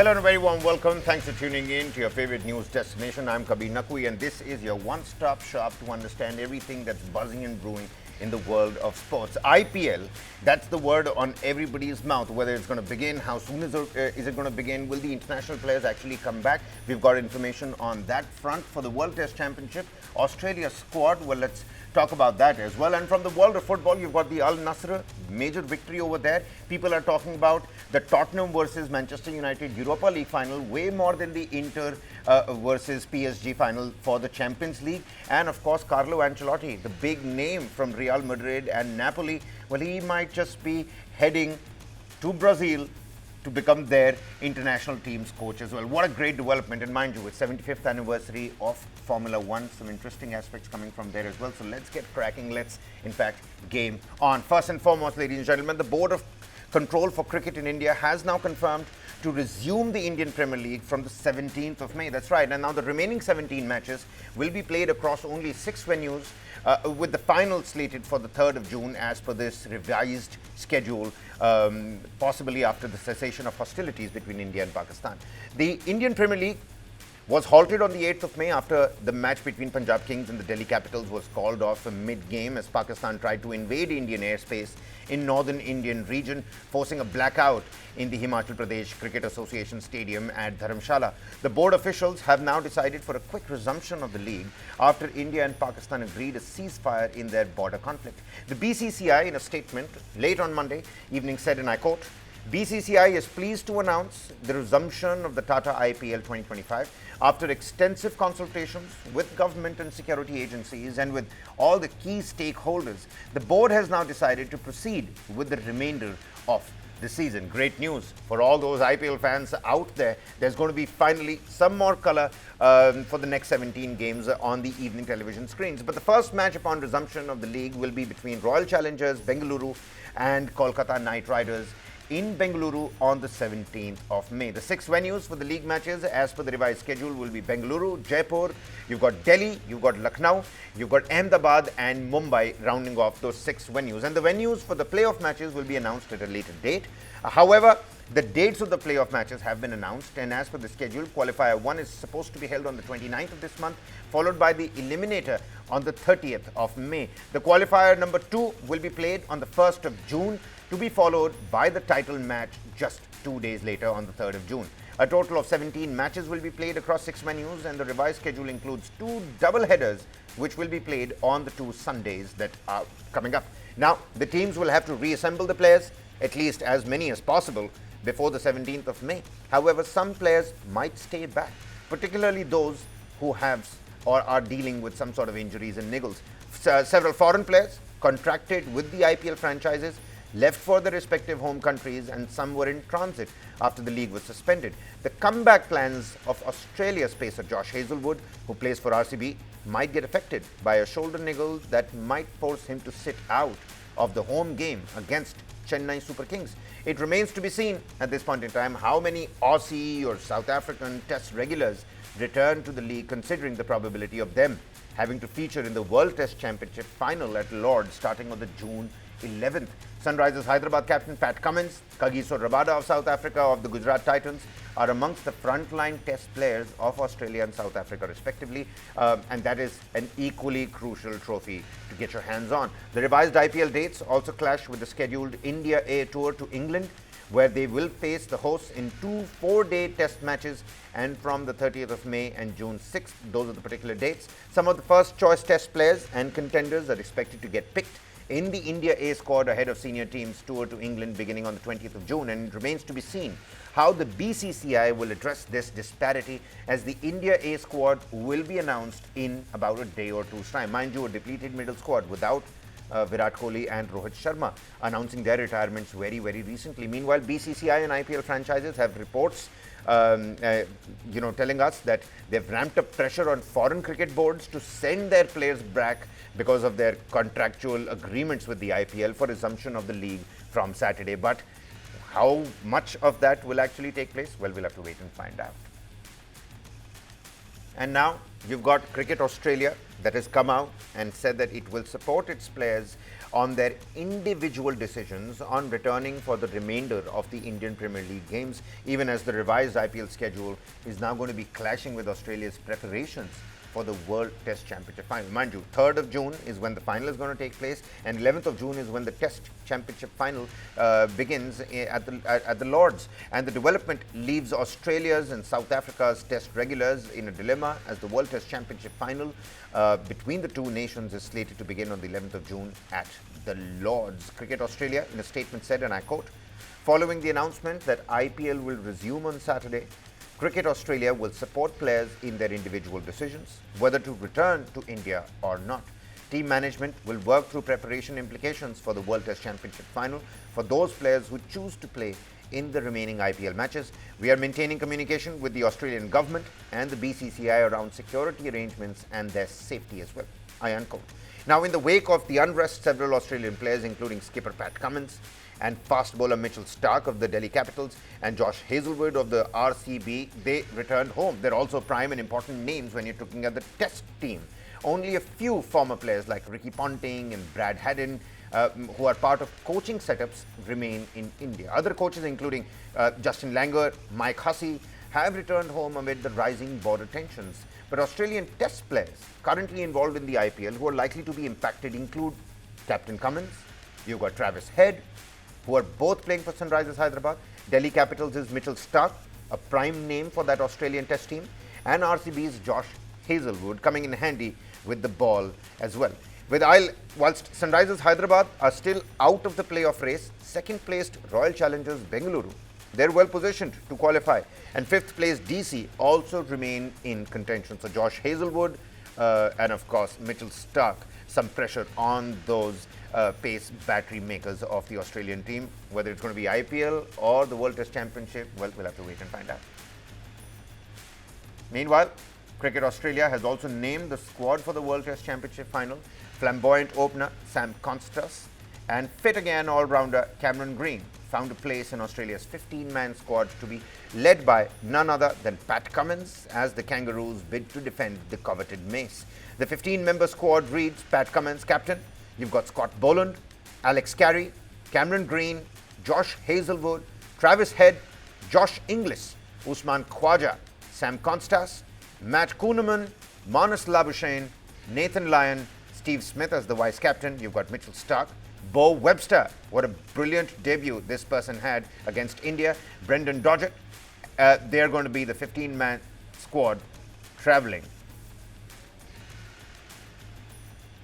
Hello and a very warm welcome. Thanks for tuning in to your favorite news destination. I'm Kabir Naqvi and this is your one-stop shop to understand everything that's buzzing and brewing in the world of sports. IPL, that's the word on everybody's mouth. Whether it's going to begin, how soon is it going to begin, will the international players actually come back? We've got information on that front for the World Test Championship. Australia squad, well, let's talk about that as well. And from the world of football, you've got the AlNasra major victory over there. People are talking about the Tottenham versus Manchester United Europa League final way more than the Inter versus PSG final for the Champions League. And of course, Carlo Angelotti, the big name from Real Madrid and Napoli, well, he might just be heading to Brazil to become their international team's coach as well. What a great development. And mind you, it's 75th anniversary of Formula One. Some interesting aspects coming from there as well. So let's get cracking. Let's, in fact, game on. First and foremost, ladies and gentlemen, the Board of Control for Cricket in India has now confirmed to resume the Indian Premier League from the 17th of May. That's right. And now the remaining 17 matches will be played across only 6 venues, with the final slated for the 3rd of June as per this revised schedule, possibly after the cessation of hostilities between India and Pakistan. The Indian Premier League was halted on the 8th of May after the match between Punjab Kings and the Delhi Capitals was called off mid-game as Pakistan tried to invade Indian airspace in northern Indian region, forcing a blackout in the Himachal Pradesh Cricket Association Stadium at Dharamshala. The board officials have now decided for a quick resumption of the league after India and Pakistan agreed a ceasefire in their border conflict. The BCCI, in a statement late on Monday evening, said, and I quote, BCCI is pleased to announce the resumption of the Tata IPL2025 after extensive consultations with government and security agencies and with all the key stakeholders. The board has now decided to proceed with the remainder of the season. Great news for all those IPL fans out there. There's going to be finally some more color for the next 17 games on the evening television screens. But the first match upon resumption of the league will be between Royal Challengers Bengaluru and Kolkata Knight Riders in Bengaluru on the 17th of May. The 6 venues for the league matches as per the revised schedule will be Bengaluru, Jaipur, you've got Delhi, you've got Lucknow, you've got Ahmedabad and Mumbai rounding off those 6 venues. And the venues for the playoff matches will be announced at a later date. However, the dates of the playoff matches have been announced, and as per the schedule, Qualifier 1 is supposed to be held on the 29th of this month, followed by the Eliminator on the 30th of May. The Qualifier number 2 will be played on the 1st of June, to be followed by the title match just 2 days later on the 3rd of June. A total of 17 matches will be played across 6 venues, and the revised schedule includes 2 double headers which will be played on the 2 Sundays that are coming up. Now, the teams will have to reassemble the players, at least as many as possible, before the 17th of May. However, some players might stay back, particularly those who have or are dealing with some sort of injuries and niggles. Several foreign players contracted with the IPL franchises left for their respective home countries, and some were in transit after the league was suspended. The comeback plans of Australia's pacer Josh Hazlewood, who plays for RCB, might get affected by a shoulder niggle that might force him to sit out of the home game against Chennai Super Kings. It remains to be seen at this point in time how many Aussie or South African Test regulars return to the league, considering the probability of them having to feature in the World Test Championship final at Lord's starting on the June 11th. Sunrisers Hyderabad captain Pat Cummins, Kagiso Rabada of South Africa of the Gujarat Titans are amongst the frontline test players of Australia and South Africa respectively, and that is an equally crucial trophy to get your hands on. The revised IPL dates also clash with the scheduled India A tour to England, where they will face the hosts in 2 4-day test matches, and from the 30th of May and June 6th, those are the particular dates. Some of the first choice test players and contenders are expected to get picked in the India A squad ahead of senior teams tour to England beginning on the 20th of June, and it remains to be seen how the BCCI will address this disparity, as the India A squad will be announced in about a day or two's time. Mind you, a depleted middle squad without Virat Kohli and Rohit Sharma announcing their retirements very, very recently. Meanwhile, BCCI and IPL franchises have reports telling us that they've ramped up pressure on foreign cricket boards to send their players back because of their contractual agreements with the IPL for resumption of the league from Saturday. But how much of that will actually take place? Well, we'll have to wait and find out. And now you've got Cricket Australia that has come out and said that it will support its players on their individual decisions on returning for the remainder of the Indian Premier League games, even as the revised IPL schedule is now going to be clashing with Australia's preparations for the World Test Championship final. Mind you, 3rd of June is when the final is going to take place, and 11th of June is when the Test Championship final begins at the Lords. And the development leaves Australia's and South Africa's Test regulars in a dilemma, as the World Test Championship final between the two nations is slated to begin on the 11th of June at the Lords. Cricket Australia, in a statement, said, and I quote, "Following the announcement that IPL will resume on Saturday, Cricket Australia will support players in their individual decisions, whether to return to India or not. Team management will work through preparation implications for the World Test Championship final for those players who choose to play in the remaining IPL matches. We are maintaining communication with the Australian government and the BCCI around security arrangements and their safety as well." I unquote. Now, in the wake of the unrest, several Australian players, including skipper Pat Cummins and fast bowler Mitchell Starc of the Delhi Capitals and Josh Hazlewood of the RCB, they returned home. They're also prime and important names when you're looking at the Test team. Only a few former players like Ricky Ponting and Brad Haddin, who are part of coaching setups, remain in India. Other coaches, including Justin Langer, Mike Hussey, have returned home amid the rising border tensions. But Australian Test players currently involved in the IPL who are likely to be impacted include Captain Cummins, you've got Travis Head, who are both playing for Sunrisers Hyderabad. Delhi Capitals is Mitchell Starc, a prime name for that Australian Test team, and RCB's Josh Hazlewood coming in handy with the ball as well. Whilst Sunrisers Hyderabad are still out of the playoff race, second-placed Royal Challengers Bengaluru, they're well positioned to qualify, and fifth-placed DC also remain in contention. So Josh Hazlewood and of course Mitchell Starc, some pressure on those pace battery makers of the Australian team. Whether it's going to be IPL or the World Test Championship, well, we'll have to wait and find out. Meanwhile, Cricket Australia has also named the squad for the World Test Championship final. Flamboyant opener Sam Constas and fit again all-rounder Cameron Green found a place in Australia's 15-man squad to be led by none other than Pat Cummins as the Kangaroos bid to defend the coveted mace. The 15-member squad reads: Pat Cummins, captain. You've got Scott Boland, Alex Carey, Cameron Green, Josh Hazlewood, Travis Head, Josh Inglis, Usman Khwaja, Sam Constas, Matt Kuhneman, Manas Labuschagne, Nathan Lyon, Steve Smith as the vice-captain. You've got Mitchell Starc, Bo Webster. What a brilliant debut this person had against India. Brendan Doggett. They're going to be the 15-man squad travelling.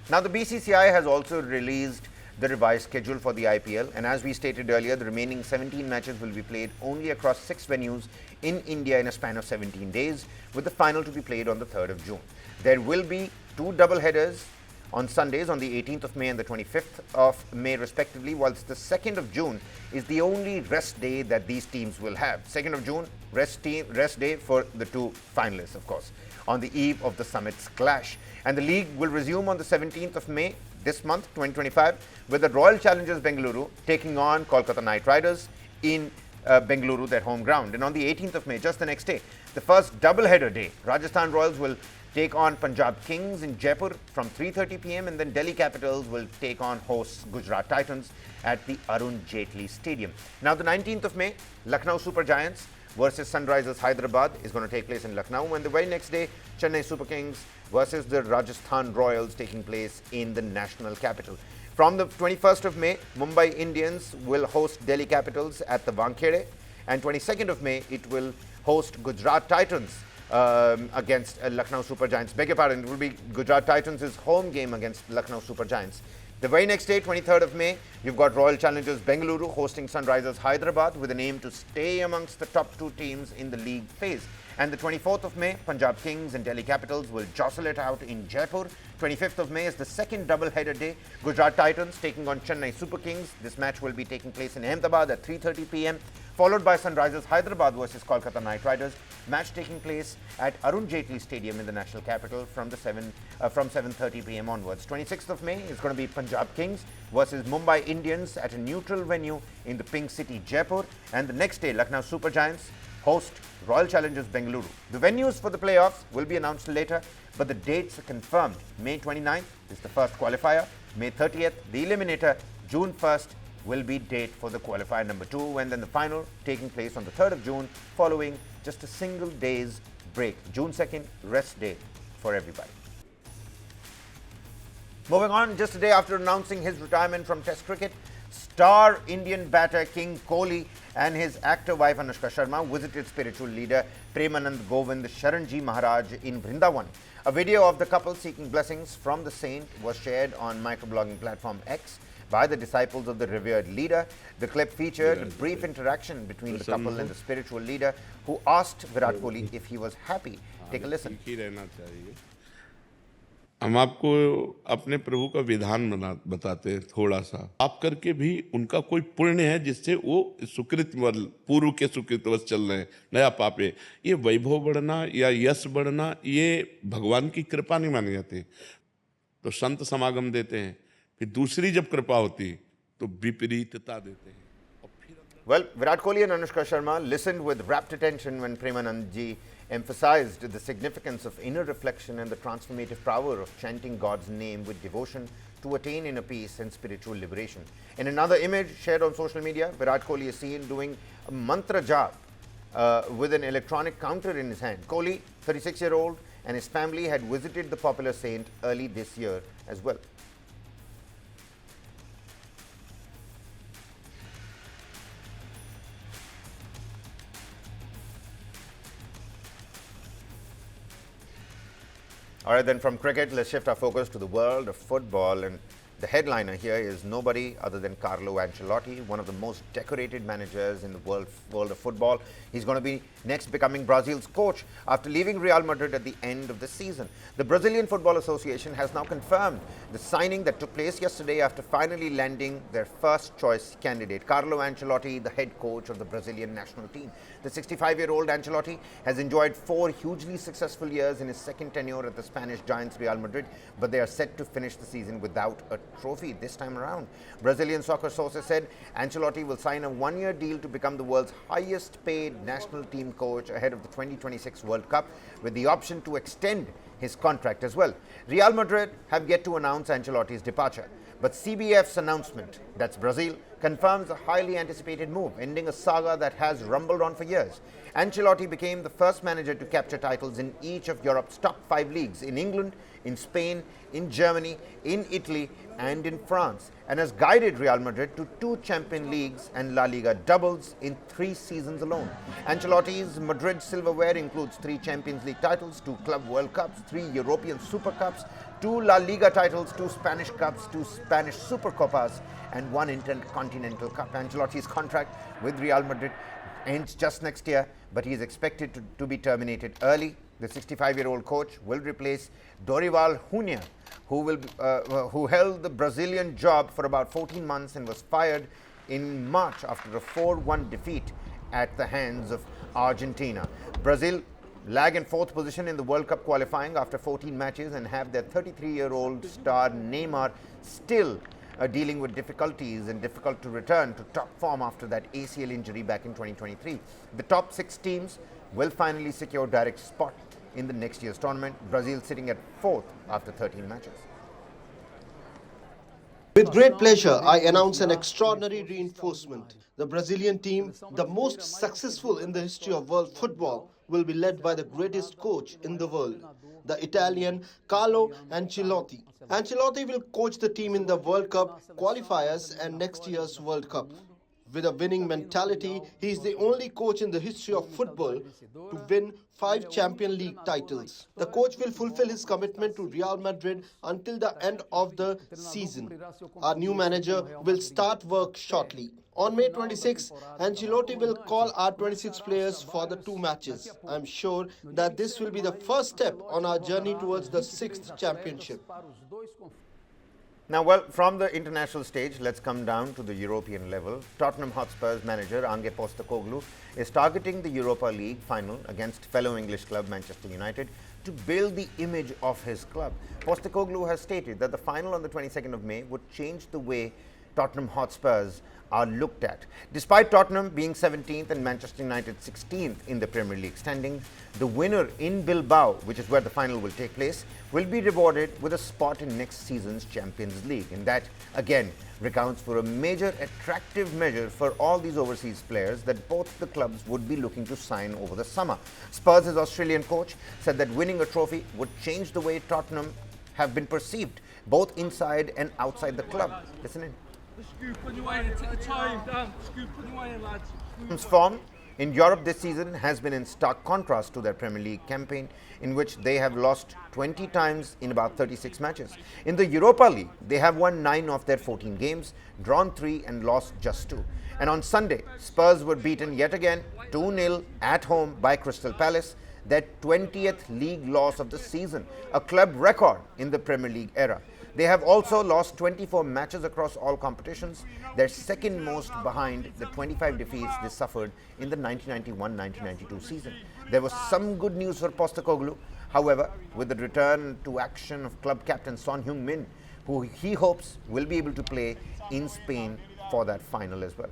Now, the BCCI has also released the revised schedule for the IPL, and as we stated earlier, the remaining 17 matches will be played only across 6 venues in India in a span of 17 days, with the final to be played on the 3rd of June. There will be 2 double headers on Sundays on the 18th of May and the 25th of May respectively, whilst the 2nd of June is the only rest day that these teams will have. 2nd of June, rest day for the 2 finalists, of course, on the eve of the summit's clash. And the league will resume on the 17th of May this month, 2025, with the Royal Challengers Bengaluru taking on Kolkata Knight Riders in Bengaluru, their home ground. And on the 18th of May, just the next day, the first double-header day, Rajasthan Royals will take on Punjab Kings in Jaipur from 3:30 p.m. and then Delhi Capitals will take on hosts Gujarat Titans at the Arun Jaitley Stadium. Now, the 19th of May, Lucknow Super Giants versus Sunrisers Hyderabad is going to take place in Lucknow, and the very next day, Chennai Super Kings versus the Rajasthan Royals taking place in the national capital. From the 21st of May, Mumbai Indians will host Delhi Capitals at the Wankhede, and 22nd of May, it will host Gujarat Titans against Lucknow Super Giants. Beg your pardon, it will be Gujarat Titans' home game against Lucknow Super Giants. The very next day, 23rd of May, you've got Royal Challengers Bengaluru hosting Sunrisers Hyderabad with an aim to stay amongst the top 2 teams in the league phase. And the 24th of May, Punjab Kings and Delhi Capitals will jostle it out in Jaipur. 25th of May is the second double-header day. Gujarat Titans taking on Chennai Super Kings. This match will be taking place in Ahmedabad at 3:30 p.m. followed by Sunrisers Hyderabad versus Kolkata Knight Riders, match taking place at Arun Jaitley Stadium in the national capital from 7:30 p.m. onwards. 26th of May is going to be Punjab Kings versus Mumbai Indians at a neutral venue in the Pink City, Jaipur. And the next day, Lucknow Super Giants host Royal Challengers Bengaluru. The venues for the playoffs will be announced later, but the dates are confirmed. May 29th is the first qualifier, May 30th the eliminator, June 1st will be date for the qualifier number 2, and then the final taking place on the 3rd of June following just a single day's break. June 2nd, rest day for everybody. Moving on, just a day after announcing his retirement from Test cricket, star Indian batter King Kohli and his actor wife Anushka Sharma visited spiritual leader Premanand Govind Sharanji Maharaj in Vrindavan. A video of the couple seeking blessings from the saint was shared on microblogging platform X by the disciples of the revered leader. The clip featured a brief interaction between the couple and the spiritual leader, who asked Virat Kohli if he was happy. Take a listen. हम आपको अपने प्रभु का विधान बताते हैं थोड़ा सा। आप करके भी उनका कोई पुण्य है जिससे वो सुकृत पूर्व के सुकृतवश चल रहे हैं, नया पापे। ये वैभव बढ़ना या यश बढ़ना ये भगवान की कृपा नहीं मानी जाती। तो संत समागम देते हैं, फिर दूसरी जब कृपा होती तो विपरीतता देते हैं। Well, Virat Kohli and Anushka Sharma listened with rapt attention when Premanand ji emphasized the significance of inner reflection and the transformative power of chanting God's name with devotion to attain inner peace and spiritual liberation. In another image shared on social media, Virat Kohli is seen doing a mantra jap with an electronic counter in his hand. Kohli, 36-year-old, and his family had visited the popular saint early this year as well. All right, then from cricket, let's shift our focus to the world of football. And the headliner here is nobody other than Carlo Angelotti, one of the most decorated managers in the world of football. He's going to be next becoming Brazil's coach after leaving Real Madrid at the end of the season. The Brazilian Football Association has now confirmed the signing that took place yesterday after finally landing their first choice candidate, Carlo Angelotti, the head coach of the Brazilian national team. The 65-year-old Ancelotti has enjoyed 4 hugely successful years in his second tenure at the Spanish giants Real Madrid, but they are set to finish the season without a trophy this time around. Brazilian soccer sources said Ancelotti will sign a 1-year deal to become the world's highest paid national team coach ahead of the 2026 World Cup, with the option to extend his contract as well. Real Madrid have yet to announce Ancelotti's departure, but CBF's announcement, that's Brazil, confirms a highly anticipated move, ending a saga that has rumbled on for years. Ancelotti became the first manager to capture titles in each of Europe's top 5 leagues, in England, in Spain, in Germany, in Italy, and in France, and has guided Real Madrid to 2 Champions Leagues and La Liga doubles in 3 seasons alone. Ancelotti's Madrid silverware includes 3 Champions League titles, 2 Club World Cups, 3 European Super Cups, 2 La Liga titles, 2 Spanish Cups, 2 Spanish Super Copas, and 1 Intercontinental Cup. Ancelotti's contract with Real Madrid ends just next year, but he is expected to be terminated early. The 65-year-old coach will replace Dorival Jr., who held the Brazilian job for about 14 months and was fired in March after a 4-1 defeat at the hands of Argentina. Brazil lag in 4th position in the World Cup qualifying after 14 matches and have their 33-year-old star Neymar still dealing with difficulties and difficult to return to top form after that ACL injury back in 2023. The top 6 teams will finally secure direct spot in the next year's tournament. Brazil sitting at 4th after 13 matches. With great pleasure, I announce an extraordinary reinforcement. The Brazilian team, the most successful in the history of world football, will be led by the greatest coach in the world, the Italian Carlo Angelotti. Ancelotti will coach the team in the World Cup qualifiers and next year's World Cup. With a winning mentality, he is the only coach in the history of football to win 5 Champions League titles. The coach will fulfill his commitment to Real Madrid until the end of the season. Our new manager will start work shortly. On May 26, Ancelotti will call our 26 players for the 2 matches. I'm sure that this will be the first step on our journey towards the 6th championship. Now, well, from the international stage, let's come down to the European level. Tottenham Hotspurs manager Ange Postecoglou is targeting the Europa League final against fellow English club Manchester United to build the image of his club. Postecoglou has stated that the final on the 22nd of May would change the way Tottenham Hotspurs are looked at. Despite Tottenham being 17th and Manchester United 16th in the Premier League standings, the winner in Bilbao, which is where the final will take place, will be rewarded with a spot in next season's Champions League. And that, again, recounts for a major attractive measure for all these overseas players that both the clubs would be looking to sign over the summer. Spurs' Australian coach said that winning a trophy would change the way Tottenham have been perceived, both inside and outside the club. Listen in. Scoop on your way in, take the time down. Scoop on your way in, lads. Tottenham's form in Europe this season has been in stark contrast to their Premier League campaign, in which they have lost 20 times in about 36 matches. In the Europa League, they have won 9 of their 14 games, drawn 3 and lost just 2. And on Sunday, Spurs were beaten yet again 2-0 at home by Crystal Palace, their 20th league loss of the season, a club record in the Premier League era. They have also lost 24 matches across all competitions, their second most behind the 25 defeats they suffered in the 1991-1992 season. There was some good news for Postecoglou, however, with the return to action of club captain Son Heung-min, who he hopes will be able to play in Spain for that final as well.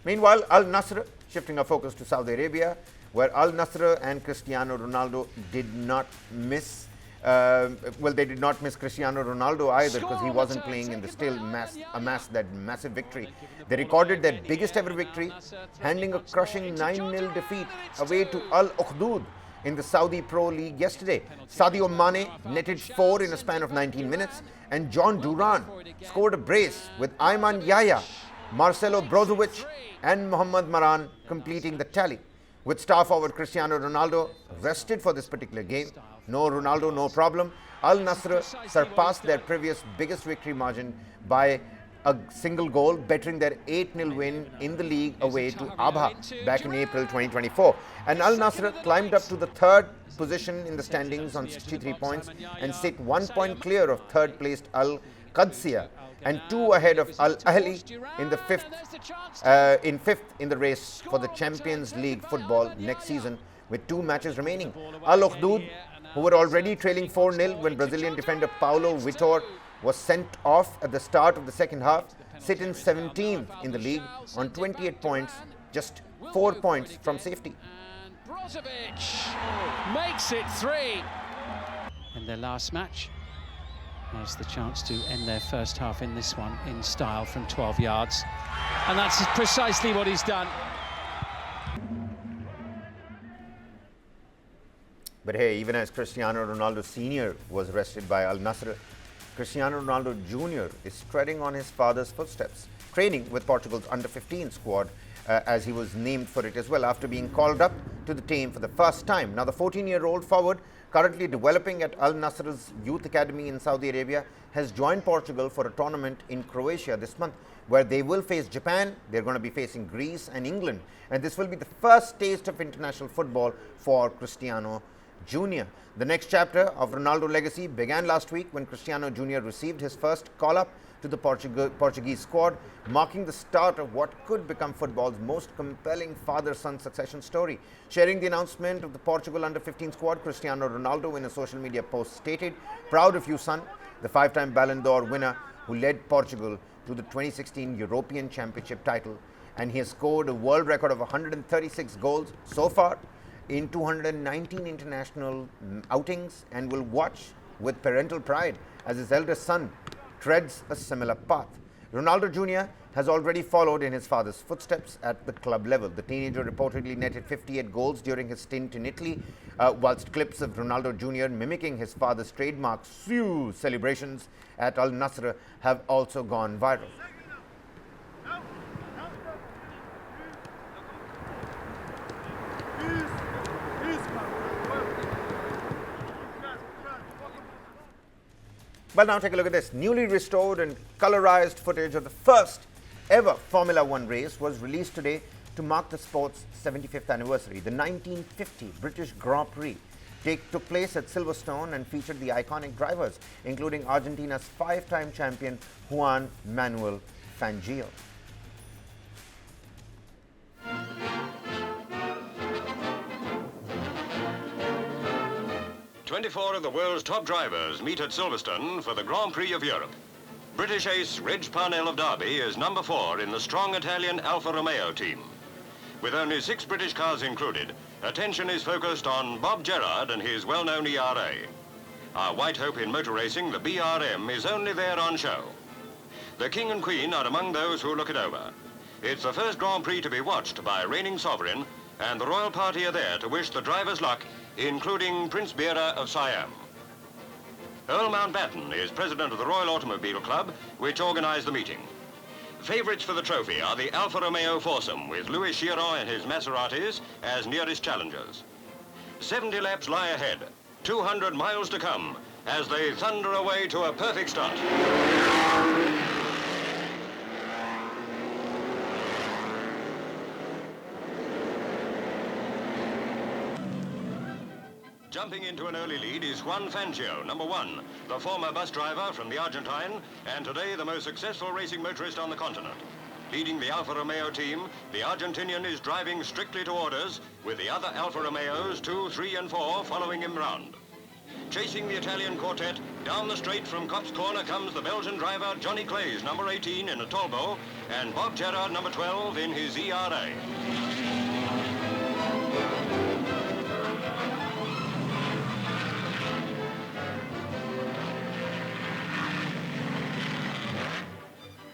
Meanwhile, AlNasra, shifting our focus to Saudi Arabia, where AlNasra and Cristiano Ronaldo did not miss. They did not miss Cristiano Ronaldo either, because he wasn't playing in the still amassed that massive victory. They recorded their biggest ever victory, handing a crushing 9-0 defeat away to Al Ukhdud in the Saudi Pro League yesterday. Sadio Mane netted 4 in a span of 19 minutes, and John Duran scored a brace with Ayman Yahya, Marcelo Brozovic and Mohamed Maran completing the tally. With star forward Cristiano Ronaldo rested for this particular game, no Ronaldo, no problem, AlNasra surpassed their previous biggest victory margin by a single goal, bettering their 8-0 win in the league away to Abha back in April 2024. And AlNasra climbed up to the third position in the standings on 63 points and sit 1 point clear of third placed Al Qadsiya and 2 ahead of Al Ahli in the fifth in the race for the Champions League football next season, with 2 matches remaining. Al Ukhdud, who were already trailing 4-0 when Brazilian defender Paulo Vitor was sent off at the start of the second half, sit in 17th in the league on 28 points, just 4 points from safety. Brozovic makes it 3 in their last match. Has the chance to end their first half in this one in style from 12 yards. And that's precisely what he's done. But hey, even as Cristiano Ronaldo Sr. was rested by AlNasra, Cristiano Ronaldo Jr. is treading on his father's footsteps, training with Portugal's under-15 squad, as he was named for it as well, after being called up to the team for the first time. Now, the 14-year-old forward, currently developing at Al-Nasr's youth academy in Saudi Arabia, has joined Portugal for a tournament in Croatia this month, where they will face Japan. They're going to be facing Greece and England, and this will be the first taste of international football for Cristiano Jr. The next chapter of Ronaldo legacy began last week when Cristiano Jr. received his first call-up to the Portuguese squad, marking the start of what could become football's most compelling father-son succession story. Sharing the announcement of the Portugal under-15 squad, Cristiano Ronaldo in a social media post stated, "Proud of you, son," the 5-time Ballon d'Or winner who led Portugal to the 2016 European Championship title, and he has scored a world record of 136 goals so far in 219 international outings, and will watch with parental pride as his eldest son treads a similar path. Ronaldo Jr. has already followed in his father's footsteps at the club level. The teenager reportedly netted 58 goals during his stint in Italy, whilst clips of Ronaldo Jr. mimicking his father's trademark Siu celebrations at Al-Nasr have also gone viral. Well, now take a look at this. Newly restored and colorized footage of the first ever Formula One race was released today to mark the sport's 75th anniversary. The 1950 British Grand Prix took place at Silverstone and featured the iconic drivers, including Argentina's 5-time champion Juan Manuel Fangio. 24 of the world's top drivers meet at Silverstone for the Grand Prix of Europe. British ace Reg Parnell of Derby is number 4 in the strong Italian Alfa Romeo team. With only 6 British cars included, attention is focused on Bob Gerrard and his well-known ERA. Our white hope in motor racing, the BRM, is only there on show. The King and Queen are among those who look it over. It's the first Grand Prix to be watched by a reigning sovereign, and the royal party are there to wish the drivers luck, including Prince Bira of Siam. Earl Mountbatten is president of the Royal Automobile Club, which organised the meeting. Favourites for the trophy are the Alfa Romeo foursome, with Louis Chiron and his Maseratis as nearest challengers. 70 laps lie ahead, 200 miles to come, as they thunder away to a perfect start. Jumping into an early lead is Juan Fangio, number 1, the former bus driver from the Argentine, and today the most successful racing motorist on the continent. Leading the Alfa Romeo team, the Argentinian is driving strictly to orders, with the other Alfa Romeos, 2, 3 and 4, following him round. Chasing the Italian quartet, down the straight from Copse Corner comes the Belgian driver Johnny Clays, number 18 in a Tolbo, and Bob Gerrard, number 12 in his ERA.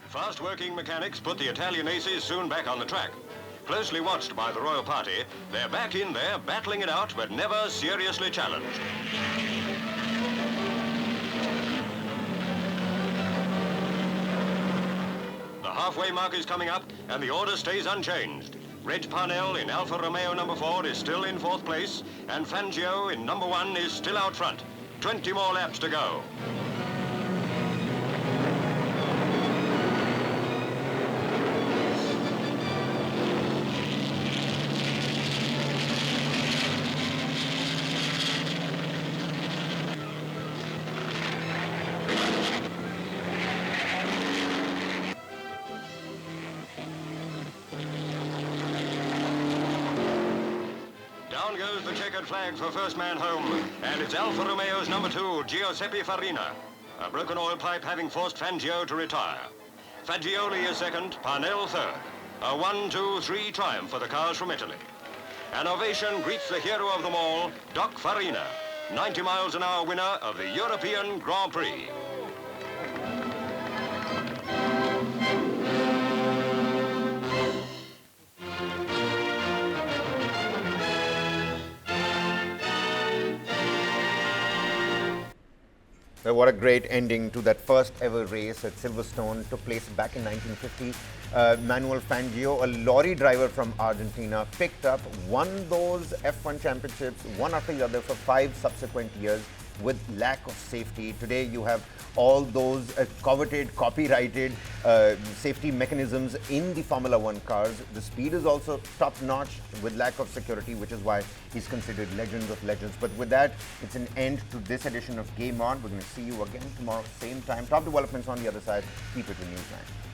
Fast-working mechanics put the Italian aces soon back on the track. Closely watched by the royal party, they're back in there, battling it out, but never seriously challenged. The halfway mark is coming up, and the order stays unchanged. Reg Parnell in Alfa Romeo number 4 is still in 4th place, and Fangio in number 1 is still out front. 20 more laps to go. Down goes the checkered flag for first man home, and it's Alfa Romeo's number 2, Giuseppe Farina. A broken oil pipe having forced Fangio to retire. Fagioli is second, Parnell third. A 1-2-3 triumph for the cars from Italy. An ovation greets the hero of them all, Doc Farina, 90 miles an hour winner of the European Grand Prix. What a great ending to that first ever race at Silverstone. Took place back in 1950. Manuel Fangio, a lorry driver from Argentina, picked up, won those F1 championships, one after the other for 5 subsequent years with lack of safety. Today you have all those coveted, copyrighted safety mechanisms in the Formula One cars. The speed is also top-notch with lack of security, which is why he's considered legends of legends. But with that, it's an end to this edition of Game On. We're going to see you again tomorrow, same time. Top developments on the other side. Keep it with News9.